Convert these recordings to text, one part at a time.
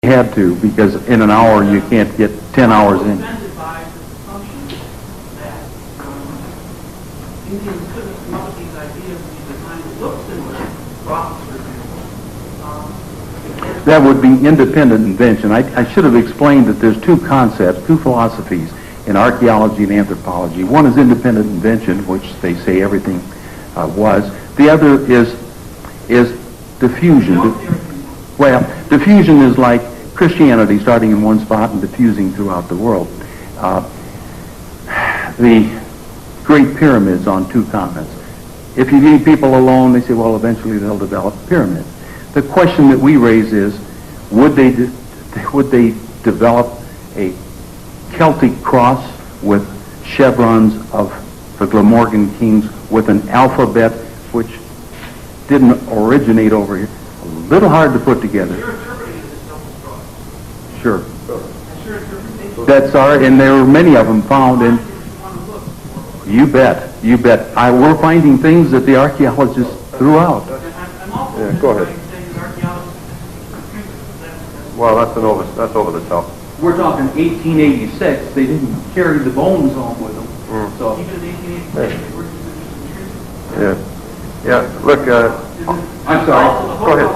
had to, because in an hour you can't get 10 hours in. Offended by the assumption that Indians couldn't come up with these ideas and these designs that look similar to rocks, for example. That would be independent invention. I should have explained that there's two concepts, two philosophies in archaeology and anthropology. One is independent invention, which they say everything was. The other is diffusion. Well, diffusion is like Christianity starting in one spot and diffusing throughout the world. The Great Pyramids on two continents. If you leave people alone, they say, well, eventually they'll develop pyramids. The question that we raise is, would they develop a Celtic cross with chevrons of the Glamorgan kings with an alphabet which didn't originate over here? A little hard to put together. You're interpreting it as self-destruct. Sure. That's your interpretation. That's and there are many of them found in. You bet. You bet. We're finding things that the archaeologists threw out. I'm also go ahead. saying that archaeologists are Well, that's over the top. We're talking 1886. They didn't carry the bones home with them. So even in 1886, they were Yeah. Yeah. Look, I'm sorry. go ahead.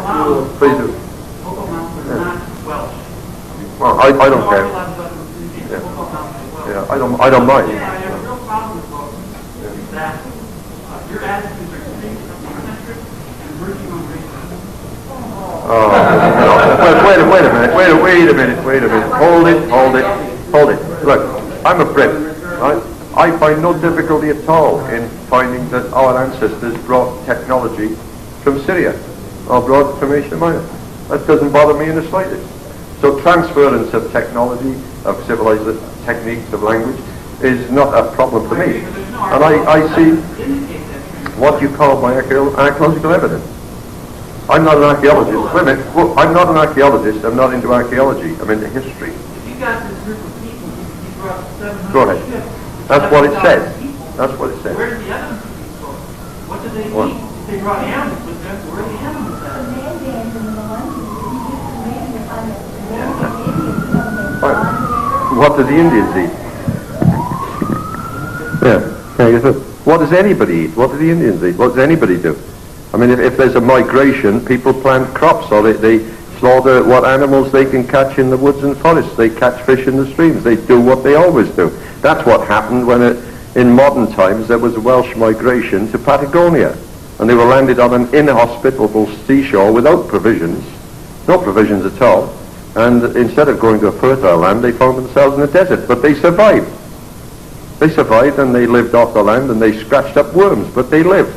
Please do. Hopo mounds are not Welsh. Well, I don't care. Yeah, I don't mind. Yeah, I have a real problem with those. Is that your attitudes are extremely ethnocentric and verging on racism. Wait a minute. Hold it. Look, I'm a Brit, right? I find no difficulty at all in finding that our ancestors brought technology from Syria or brought it from Asia Minor. That doesn't bother me in the slightest. So transference of technology, of civilized techniques of language, is not a problem for me. And I see what you call by archaeological evidence. I'm not an archaeologist. Wait a minute. Well, I'm not an archaeologist. I'm not into archaeology. I'm into history. If you got this group of people, you brought 700 Go ahead. ships. That's what it says. People. That's what it says. Where did the evidence of these go? What did they What? eat? If they brought animals with them, where are the animals at? Fine. What do the Indians eat? Yeah. What does anybody eat? What do the Indians eat? What does anybody do? I mean, if there's a migration, people plant crops, or they slaughter what animals they can catch in the woods and forests. They catch fish in the streams. They do what they always do. That's what happened when, in modern times, there was a Welsh migration to Patagonia, and they were landed on an inhospitable seashore without provisions, no provisions at all. And instead of going to a fertile land, they found themselves in a desert. But they survived. They survived, and they lived off the land, and they scratched up worms, but they lived.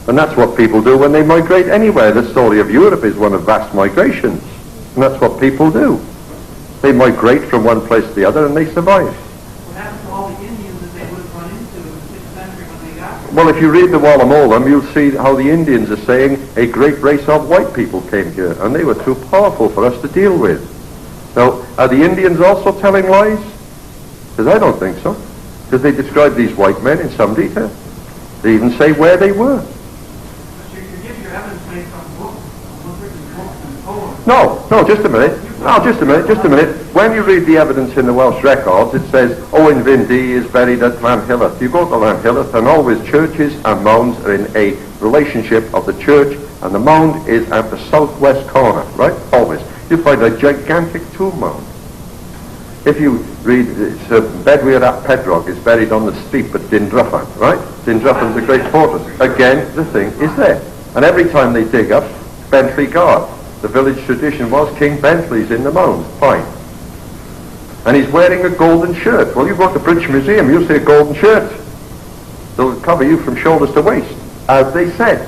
And that's what people do when they migrate anywhere. The story of Europe is one of vast migrations. And that's what people do. They migrate from one place to the other, and they survive. What happened to all the Indians that they would have run into in the 6th century when they got there? Well, if you read the Wallamolam, you'll see how the Indians are saying a great race of white people came here, and they were too powerful for us to deal with. Now, are the Indians also telling lies? Because I don't think so. Because they describe these white men in some detail. They even say where they were. But you give your evidence based on books and poems. No, just a minute. When you read the evidence in the Welsh records, it says Owen Vindee is buried at Llanhilleth. You go to Llanhilleth, and always churches and mounds are in a relationship of the church, and the mound is at the southwest corner, right? Always. You find a gigantic tomb mound. If you read, Bedwyr ap Pedrog is buried on the steep at Dindruffan, right? Dindruffan's a great fortress. Again, the thing is there. And every time they dig up, Bentley guard. The village tradition was King Bentley's in the mound. Fine. And he's wearing a golden shirt. Well, you go to the British Museum, you'll see a golden shirt. They'll cover you from shoulders to waist, as they said.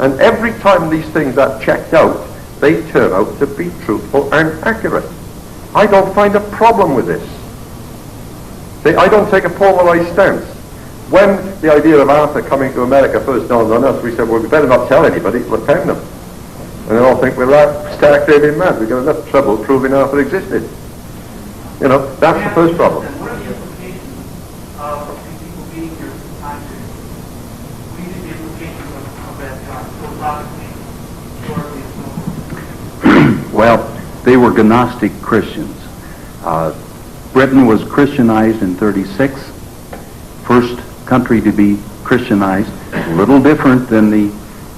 And every time these things are checked out, they turn out to be truthful and accurate. I don't find a problem with this. I don't take a polarized stance. When the idea of Arthur coming to America first dawned on us, we said, well, we better not tell anybody, we'll offend them. And they all think we're stark raving mad. We've got enough trouble proving Arthur existed. You know, that's the first problem. What are the implications of these people being here for the time period? What do you think the implications of that philosophically, historically, and so forth? Well, They were Gnostic Christians. Britain was Christianized in 36, first country to be Christianized, a little different than the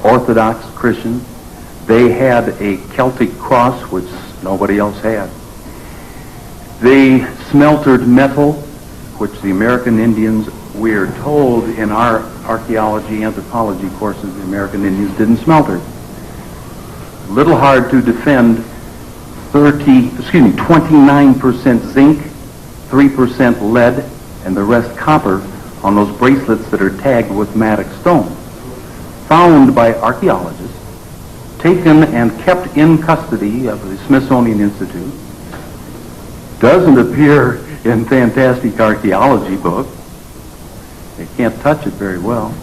Orthodox Christians. They had a Celtic cross, which nobody else had. They smeltered metal, which the American Indians, we are told in our archaeology, anthropology courses, the American Indians didn't smelter. A little hard to defend 29% zinc, 3% lead, and the rest copper on those bracelets that are tagged with matic stone. Found by archaeologists, taken and kept in custody of the Smithsonian Institute. Doesn't appear in fantastic archaeology book. They can't touch it very well.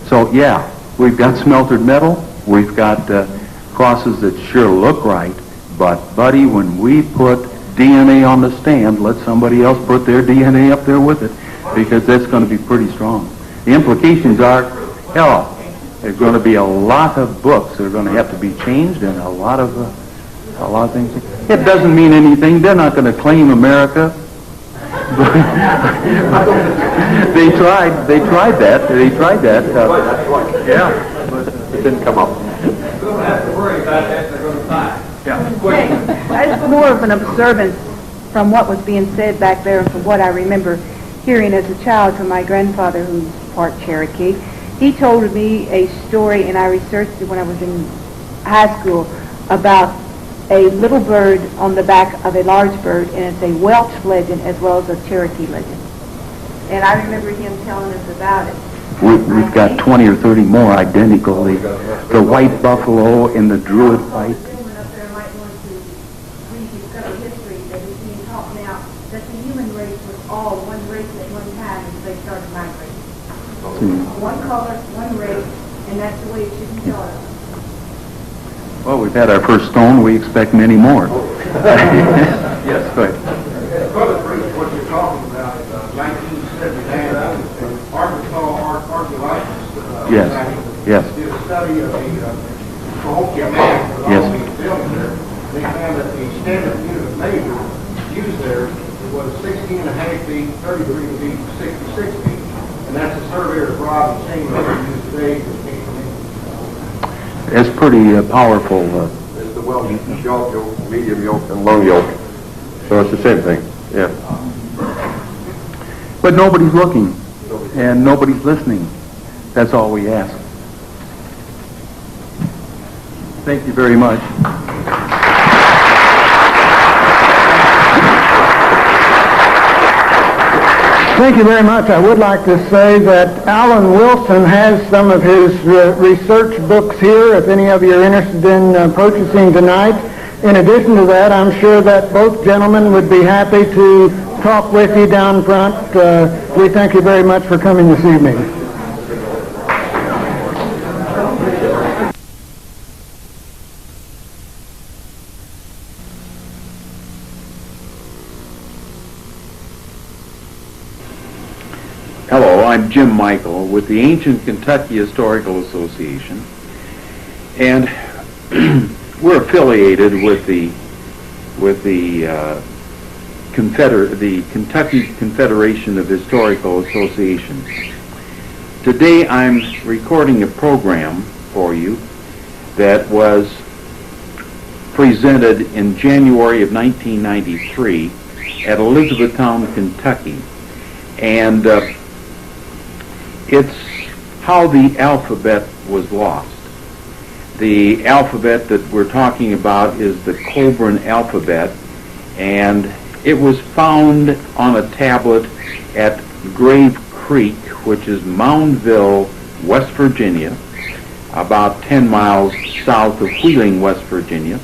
So yeah, we've got smeltered metal, we've got crosses that sure look right, but buddy, when we put DNA on the stand, let somebody else put their DNA up there with it, because that's going to be pretty strong. The implications are, hell, there's going to be a lot of books that are going to have to be changed, and a lot of things. It doesn't mean anything. They're not going to claim America. They tried that. Yeah, but it didn't come up. Don't have to worry about that. They're going to die. Yeah. That's more of an observance from what was being said back there and from what I remember hearing as a child from my grandfather, who's part Cherokee. He told me a story, and I researched it when I was in high school, about a little bird on the back of a large bird, and it's a Welsh legend as well as a Cherokee legend. And I remember him telling us about it. We've got 20 or 30 more identical. The white buffalo in the Druid fight. Someone up there might want to rediscover history that is being taught now, that the human race was all one race at one time as they started migrating. One color, one race, and that's the way it should be taught of. Well, we've had our first stone. We expect many more. Yes, go ahead. Brother Bruce, what you're talking about is 1979, Arkansas archaeologists Yes. did a study of the Cahokia map with Yes. all these buildings there. They found that the standard unit of measure used there was 16 and a half feet, 33 feet, 66 feet. And that's the surveyor's rod and chain that we use today for making. It's pretty powerful. It's the Welsh short yoke, medium yoke, and long yoke. So it's the same thing. Yeah. But nobody's looking, and nobody's listening. That's all we ask. Thank you very much. Thank you very much. I would like to say that Alan Wilson has some of his research books here, if any of you are interested in purchasing tonight. In addition to that, I'm sure that both gentlemen would be happy to talk with you down front. We thank you very much for coming this evening. Hello, I'm Jim Michael with the Ancient Kentucky Historical Association, and we're affiliated with the Kentucky Confederation of Historical Associations. Today I'm recording a program for you that was presented in January of 1993 at Elizabethtown, Kentucky, and it's how the alphabet was lost. The alphabet that we're talking about is the Coelbren alphabet, and it was found on a tablet at Grave Creek, which is Moundville, West Virginia, about 10 miles south of Wheeling, West Virginia.